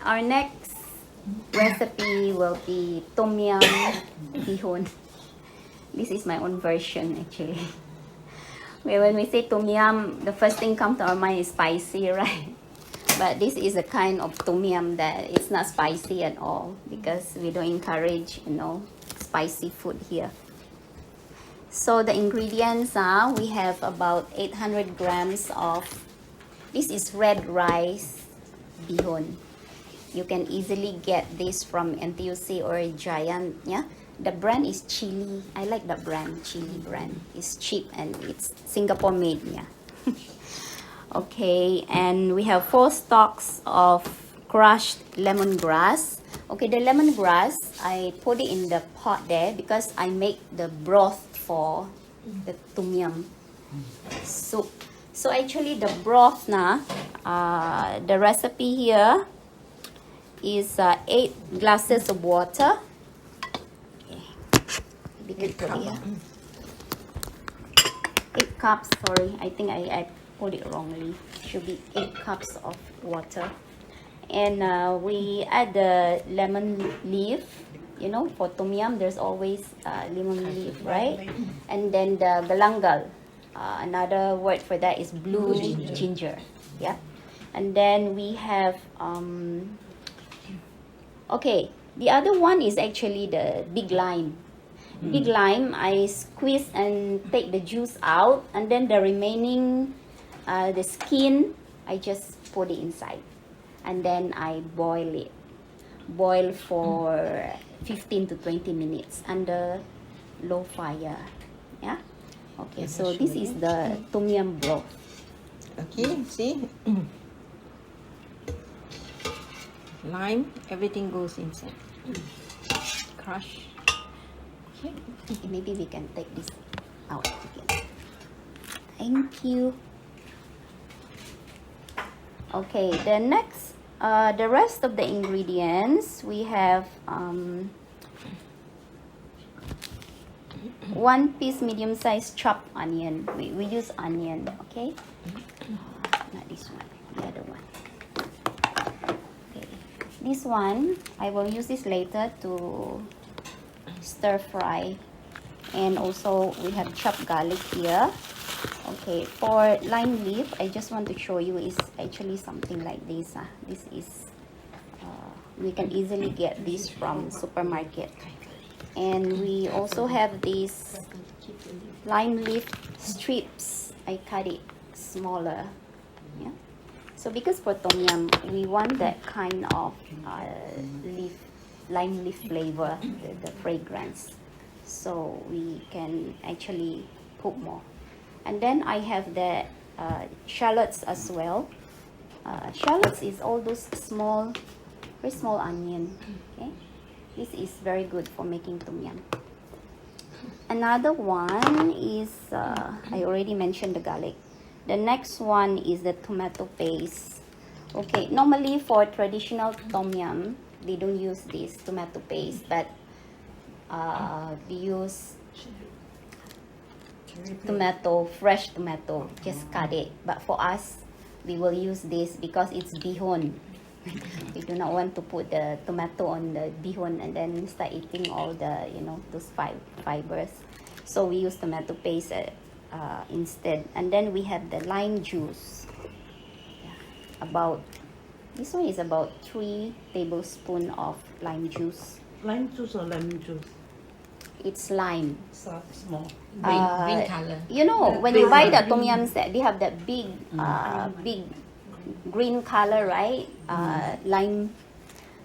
our next recipe will be Tom Yum Beehoon. This is my own version actually. When we say Tom Yum, the first thing comes to our mind is spicy, right? But this is a kind of Tom Yum that it's not spicy at all because we don't encourage, spicy food here. So the ingredients are, we have about 800 grams of, this is red rice beehoon. You can easily get this from NTUC or Giant, yeah? The brand is Chili. I like the brand, Chili brand. It's cheap and it's Singapore made, yeah. Okay, and we have 4 stalks of crushed lemongrass. Okay, the lemongrass, I put it in the pot there because I make the broth for the Tom Yum soup. So actually the broth now, the recipe here is 8 glasses of water. Okay. We can put it here. 8 cups, sorry, I think I put it wrongly. It should be 8 cups of water. And we add the lemon leaf. For Tom Yum, there's always lemon leaf, right? And then the galangal. Another word for that is blue ginger. Yeah. And then we have, okay, the other one is actually the big lime. Big lime, I squeeze and take the juice out, and then the remaining, the skin, I just put it inside. And then I boil it. Boil for 15 to 20 minutes under low fire. Yeah? Okay, so this is the Tom Yum broth. Okay, see? Lime, everything goes inside. Crush. Okay, maybe we can take this out again. Thank you. Okay, the next, the rest of the ingredients, we have 1 piece medium-sized chopped onion. We use onion, okay? Not this one, the other one. Okay, this one, I will use this later to stir fry. And also, we have chopped garlic here. Okay, for lime leaf, I just want to show you is actually something like this. This is, we can easily get this from supermarket. And we also have these lime leaf strips. I cut it smaller. Yeah. So because for Tom Yum, we want that kind of lime leaf flavor, the fragrance. So we can actually put more. And then I have the shallots as well. Shallots is all those small, very small onion. Okay, this is very good for making Tom Yum. Another one is I already mentioned the garlic. The next one is the tomato paste. Okay, normally for traditional Tom Yum, they don't use this tomato paste, but they use tomato, fresh tomato, just cut it. But for us, we will use this because it's beehoon. We do not want to put the tomato on the beehoon and then start eating all the, those fibers. So we use tomato paste instead. And then we have the lime juice. Yeah, this one is about 3 tablespoons of lime juice. Lime juice or lemon juice? It's lime. Small. Green color. When you buy the Tom Yum set, they have that big green color, right? Lime.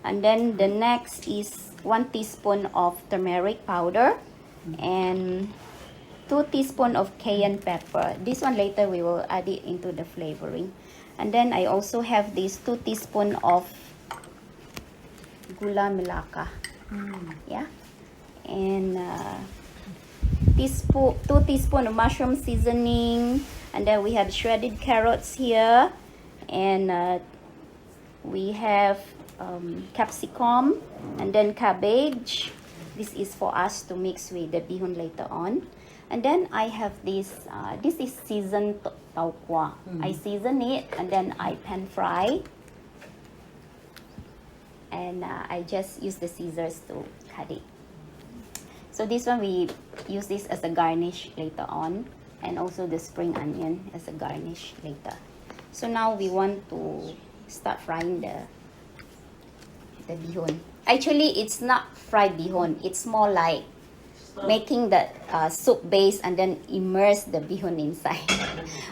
And then the next is 1 teaspoon of turmeric powder and 2 teaspoons of cayenne pepper. This one later we will add it into the flavoring. And then I also have this 2 teaspoons of gula Melaka. Yeah. And 2 teaspoons of mushroom seasoning. And then we have shredded carrots here. And we have capsicum and then cabbage. This is for us to mix with the beehoon later on. And then I have this, this is seasoned taukua. I season it and then I pan fry. and I just use the scissors to cut it. So this one we use this as a garnish later on, and also the spring onion as a garnish later. So now we want to start frying the beehoon. Actually, it's not fried beehoon. It's more like making the soup base and then immerse the beehoon inside.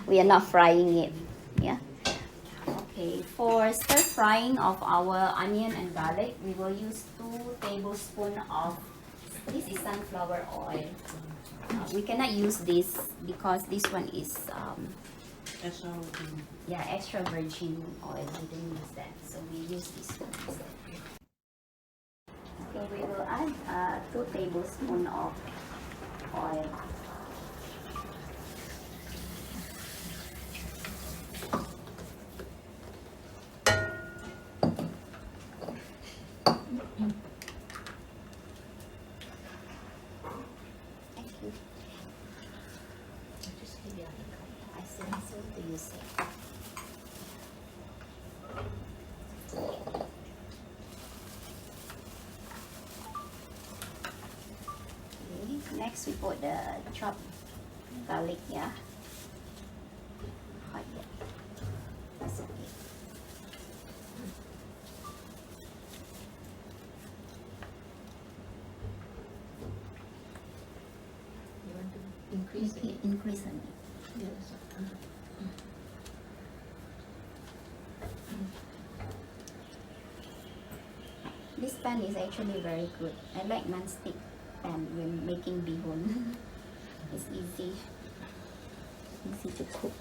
We are not frying it. Yeah. Okay. For stir frying of our onion and garlic, we will use 2 tablespoons of this is sunflower oil. We cannot use this because this one is Extra yeah, extra virgin oil. We don't use that, so we use this one instead. Okay, we will add 2 tablespoons of oil. Thank you. I said so. Do you say? Next, we put the chopped garlic, yeah. Hot, yeah. That's okay. You want to increase Okay, it? increase a bit. Yes. This pan is actually very good. I like non-stick pan when making beehoon. It's easy to cook.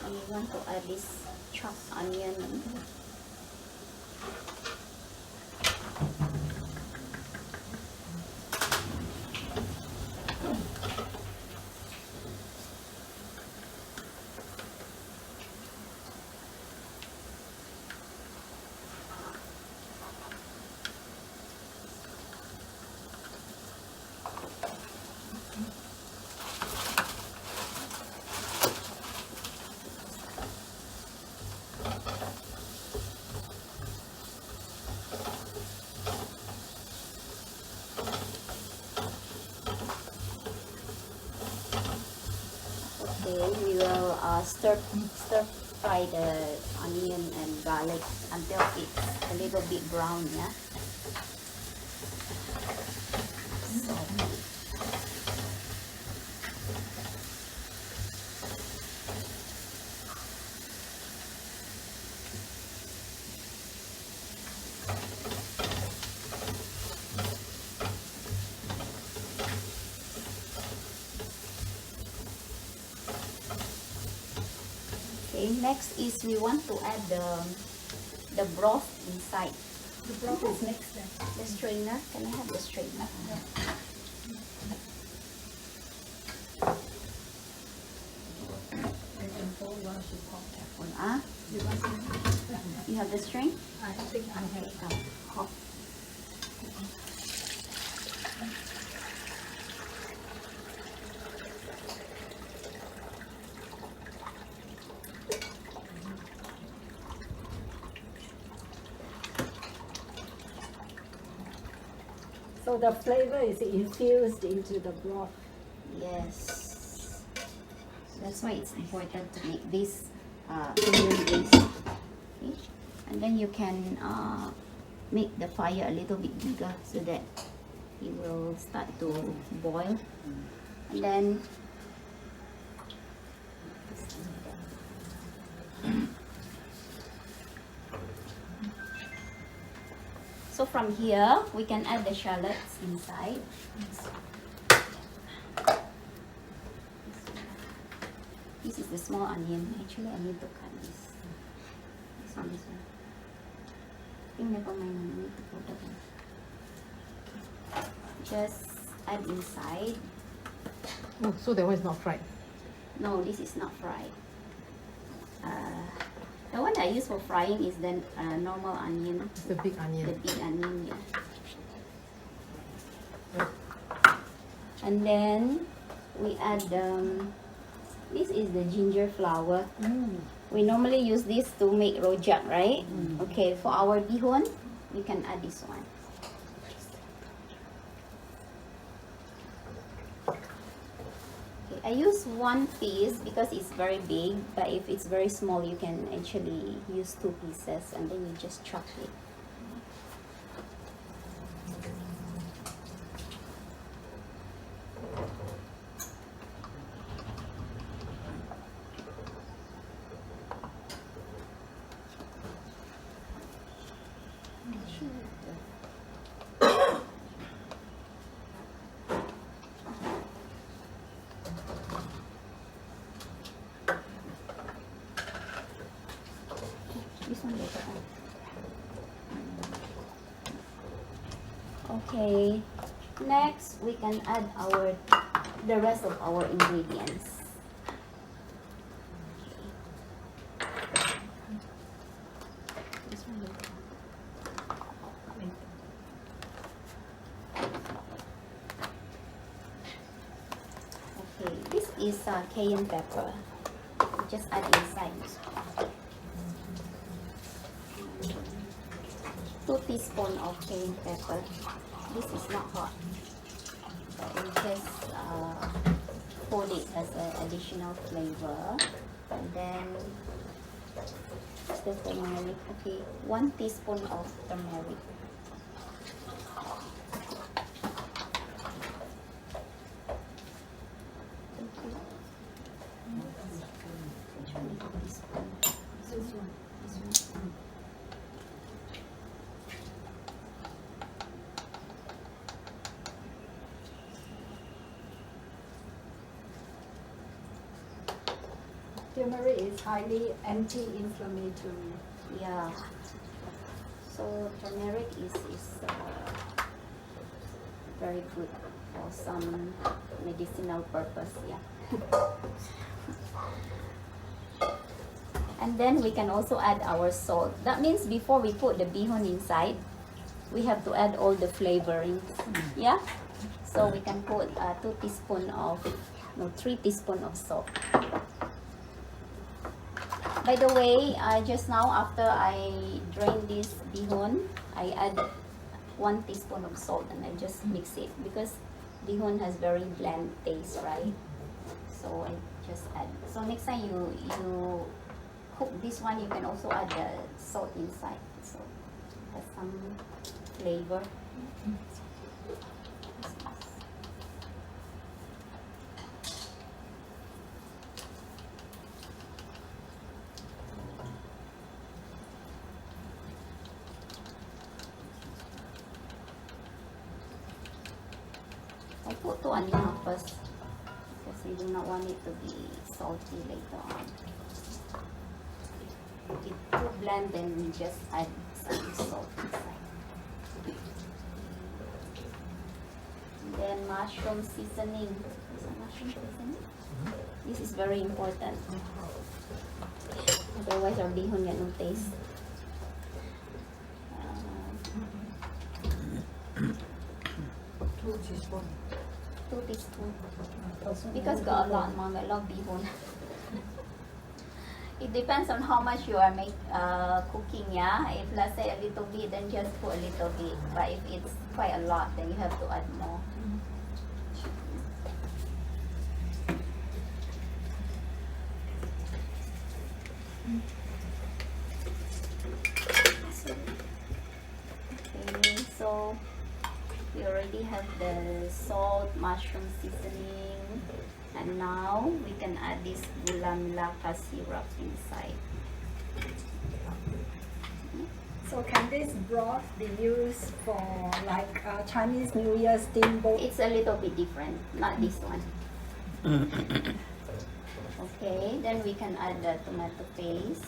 We want to add this chopped onion. Okay, we will stir fry the onion and garlic until it's a little bit brown, yeah. So, okay, next is we want to add the broth inside. The broth is mixed then. The strainer, can I have the strainer? You can hold while she pops that. One, You want some? you have the string? I think I have it. Hot. So the flavor is infused into the broth. Yes. That's why it's important to make this onion base. Okay? And then you can make the fire a little bit bigger so that it will start to boil. And then so from here we can add the shallots inside. This is the small onion. Actually, I need to cut this. never mind. I need to put that in. Just add inside. Oh, so that one is not fried. No, this is not fried. The one I use for frying is the normal onion, It's the big the onion. big onion. Yeah. And then we add this is the ginger flower. We normally use this to make rojak, right? Okay, for our bihun, we can add this one. Okay, I use one piece because it's very big, but if it's very small, you can actually use 2 pieces and then you just chop it. This one later on. Okay, next we can add the rest of our ingredients. This one later on. Okay, this is cayenne pepper. Just add inside. 2 teaspoons of cayenne pepper. This is not hot, but we just put it as an additional flavor. And then the turmeric. Okay, 1 teaspoon of turmeric. Turmeric is highly anti-inflammatory. Yeah. So turmeric is very good for some medicinal purpose. Yeah. And then we can also add our salt. That means before we put the bihun inside, we have to add all the flavorings. Yeah. So we can put 3 teaspoons of salt. By the way, just now after I drain this bihun, I add 1 teaspoon of salt and I just mix it because bihun has very bland taste, right? So I just add. So next time you cook this one, you can also add the salt inside. So it has some flavor. I put 2 onions first because we do not want it to be salty later on. If it's too bland, then we just add some salt inside. And then mushroom seasoning. Is it mushroom seasoning? This is very important. Otherwise our bihun got no taste. 2 teaspoons. 2 teaspoons. Because got a lot of bihun. It depends on how much you are cooking, yeah. If let's say a little bit, then just put a little bit. But if it's quite a lot, then you have to add more. Okay, so we already have the salt, mushroom seasoning, and now we can add this gula Melaka syrup inside. So can this broth be used for like Chinese New Year steamboat? It's a little bit different, not this one. Okay, then we can add the tomato paste.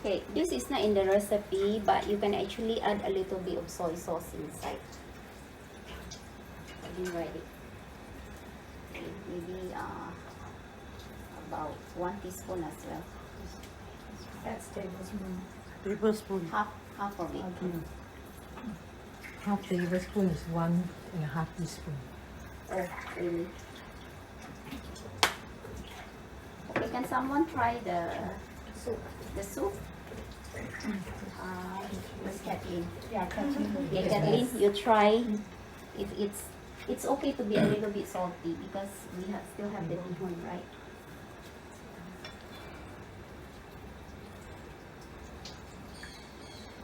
Okay, this is not in the recipe, but you can actually add a little bit of soy sauce inside. I didn't write it. Okay, maybe about 1 teaspoon as well. That's tablespoon. Tablespoon. Half of it. Half tablespoon is 1.5 teaspoon. Oh, really? Okay, can someone try the soup? The soup? Where's Kathleen? Yeah, Kathleen. Okay, Kathleen, you try. If it's okay to be a little bit salty because we still have the bihun, right?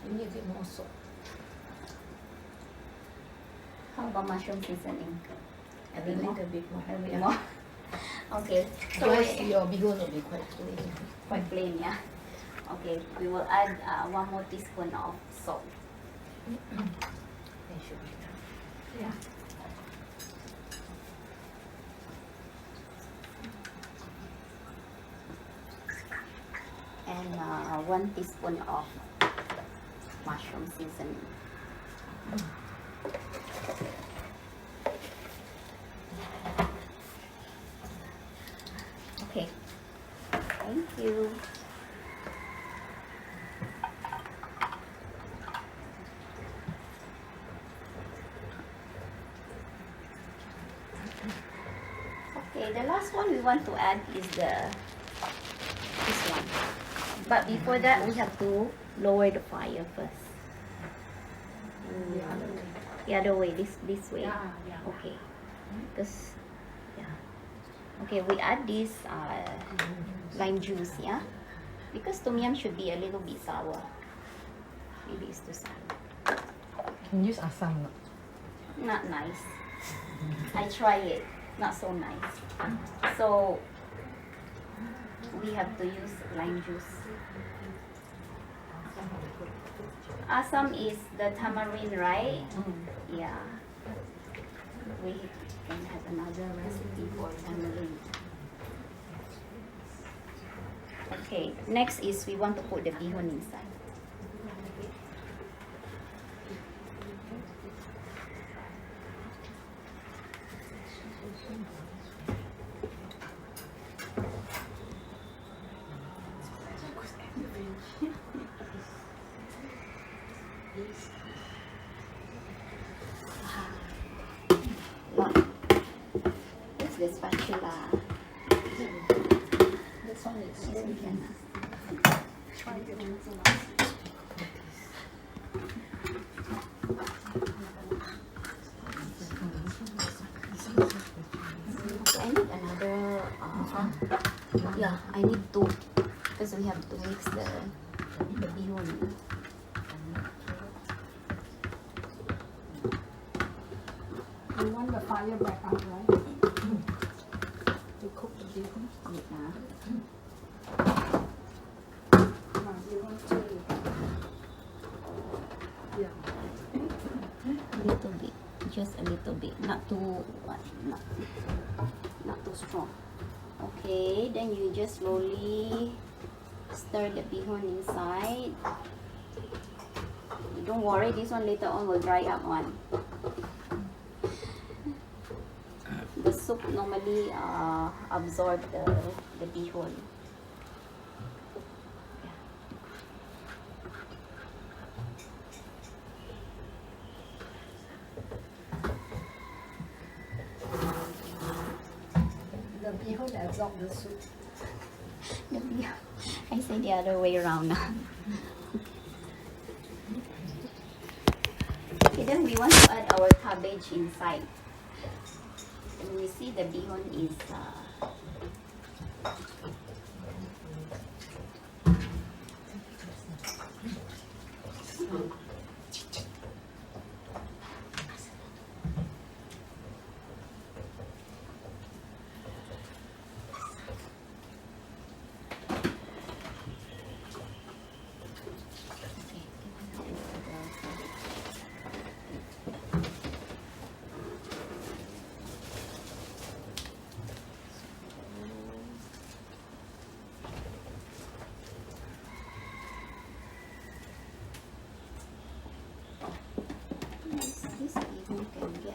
You need a bit more salt. How about mushroom seasoning? A bit more? A bit more. A bit more. Okay. So Otherwise, your bihun will be quite plain. quite plain, yeah. Okay, we will add 1 more teaspoon of salt. That should be enough. Yeah. And 1 teaspoon of mushroom seasoning. Okay, thank you. Okay, the last one we want to add is this one. But before that, we have to lower the fire first. The other way, this way. Okay. Because, yeah. Okay, we add this lime juice, yeah? Because tom yum should be a little bit sour. Maybe it's too sour. Can use asam. Not nice. I try it. Not so nice. So, we have to use lime juice. Asam is the tamarind, right? Yeah. We can have another recipe for tamarind. Okay, next is we want to put the bihun inside. Where's the spatula? This one is Yes, we can. try it. I need another. Yeah, I need 2 because we have to mix the bihun. You want the fire back up, right? To cook the bacon. Wait na. You want to, yeah. A little bit, just a little bit, not too not too strong. Okay, then you just slowly stir the bihun inside. Don't worry, this one later on will dry up one. The soup normally absorb the bihun. The bihun absorb the soup. The bihun. I say the other way around now. Okay, then we want to add our cabbage inside. And we see the bihun is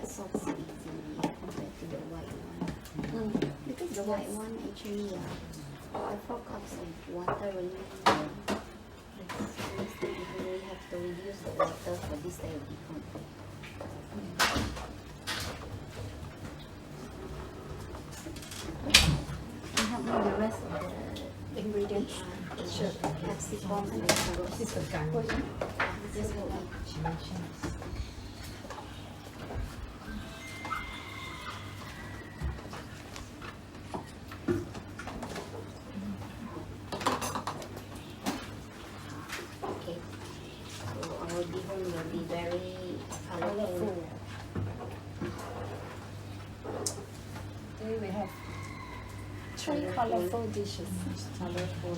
soaks easily compared to the white one. Because the white one actually, 4 cups of water really. Next time you really have to reduce the water for this type of beehoon. And help me with the rest of the Ingredients. sure. Capsicum and the shallots. This is the garnish. Just hold on. She mentions. Okay. So our beehoon will be very colorful. Today we have 3 colorful dishes. Colorful.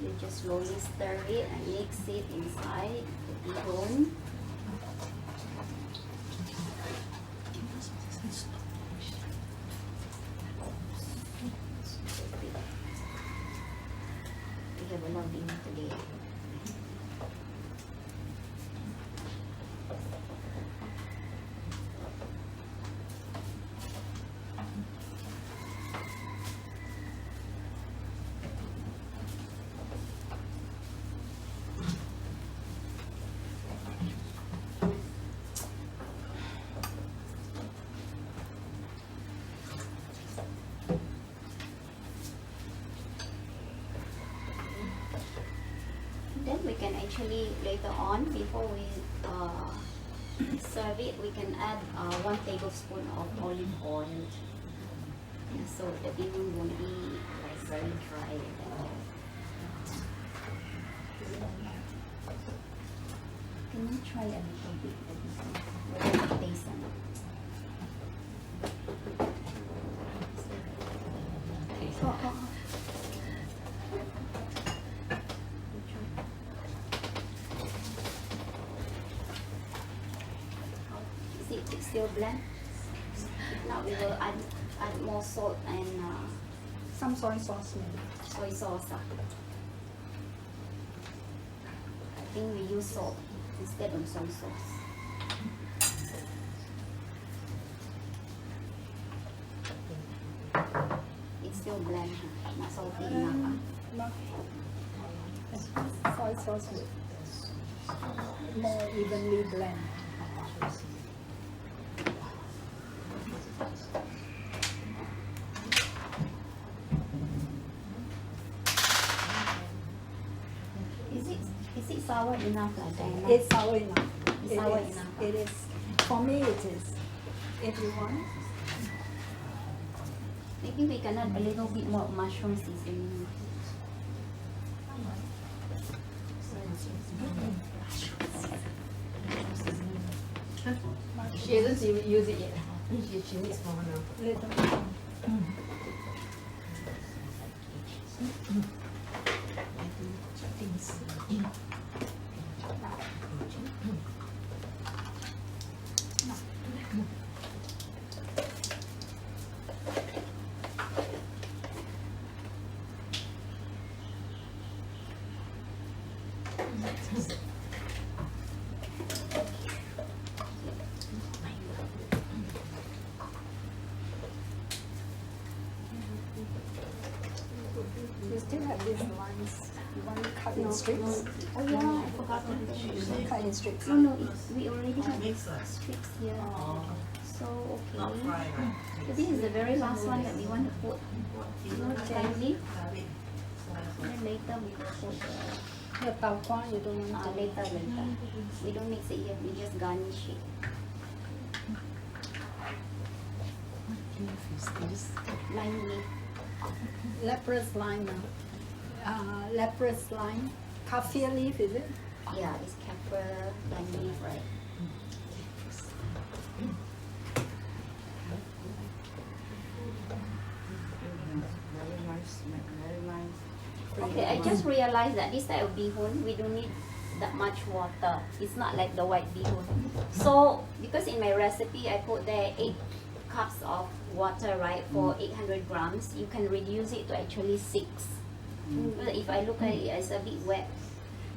You just slowly stir it and mix it inside the beehoon. We have a lot of beehoon today. Then we can actually later on, before we serve it, we can add 1 tablespoon of olive oil. Yeah, so the beehoon won't be like very dry. Can you try a little bit of this? Whether it tastes or not? Oh. Is it still bland? If not, we will add more salt and Some soy sauce maybe. soy sauce. I think we use salt instead of soy sauce. It's still bland, huh? Not salty enough. No. Soy sauce will more evenly blend. Is it sour enough like that? It's sour enough. It's It sour is. enough. It is. For me, it is. If you want. Maybe we can add a little bit more mushroom seasoning. She hasn't used it yet. She needs more now. Little bit. You still have these lines. You want to cut in strips? Oh yeah, I forgot to mention. Cut in strips. No, we already have Mix it. strips here. Oh, So not okay. fried. So this is the very last one that we want to put. You know, finally. Then later we will put The taukua you don't want to. later. We don't mix it here. We just garnish it. Lime leaf. Leprous lime. Leprous lime. Kaffir leaf, is it? Yeah, it's camphor, lime leaf, right? Very nice, very nice. Okay, I just realized that this type of beehoon, we don't need that much water. It's not like the white beehoon. So, because in my recipe, I put there 8 cups of water, right, for 800 grams. You can reduce it to actually 6. But if I look at it, it's a bit wet.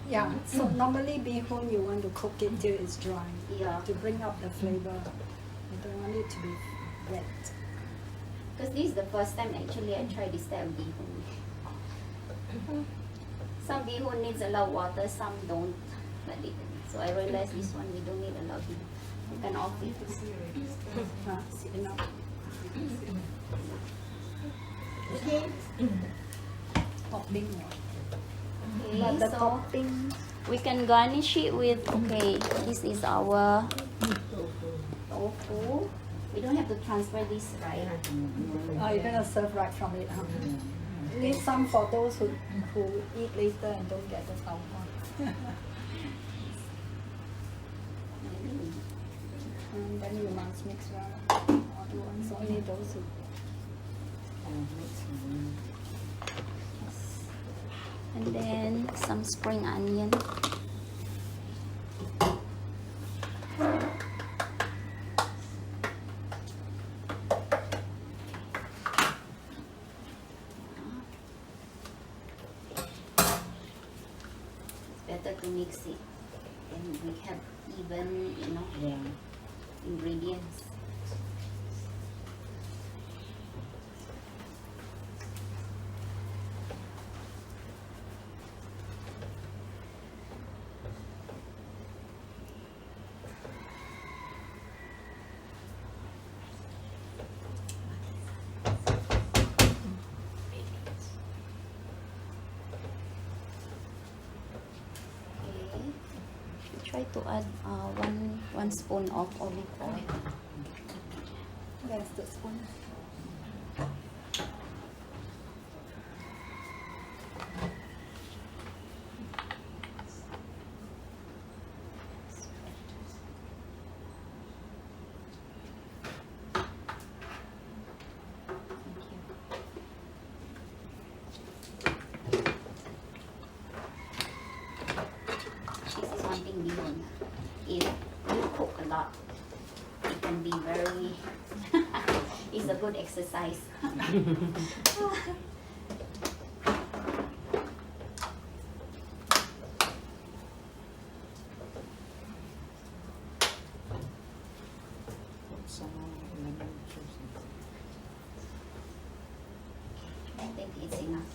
Yeah, so normally beehoon you want to cook it till it's dry. Yeah. To bring up the flavor. You don't want it to be wet. Because this is the first time actually I tried this type of beehoon. Some beehoon needs a lot of water, some don't. But so I realized this one we don't need a lot of beehoon. You can off it. Enough. Okay. Topping one. Okay, But the so topping, we can garnish it with, okay, this is our tofu. We don't have to transfer this, right? you're gonna serve right from it, huh? Leave some for those who eat later and don't get the taukua. And then you must mix well. All the ones, only those who. And then some spring onion. It's better to mix it, and we have even, ingredients. Try to add one spoon of olive oil. There's the spoon. This is one thing beehoon. If you cook a lot, it can be very. It's a good exercise. Some lemon juice. I think it's enough.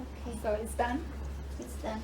Okay, So it's done. it's done.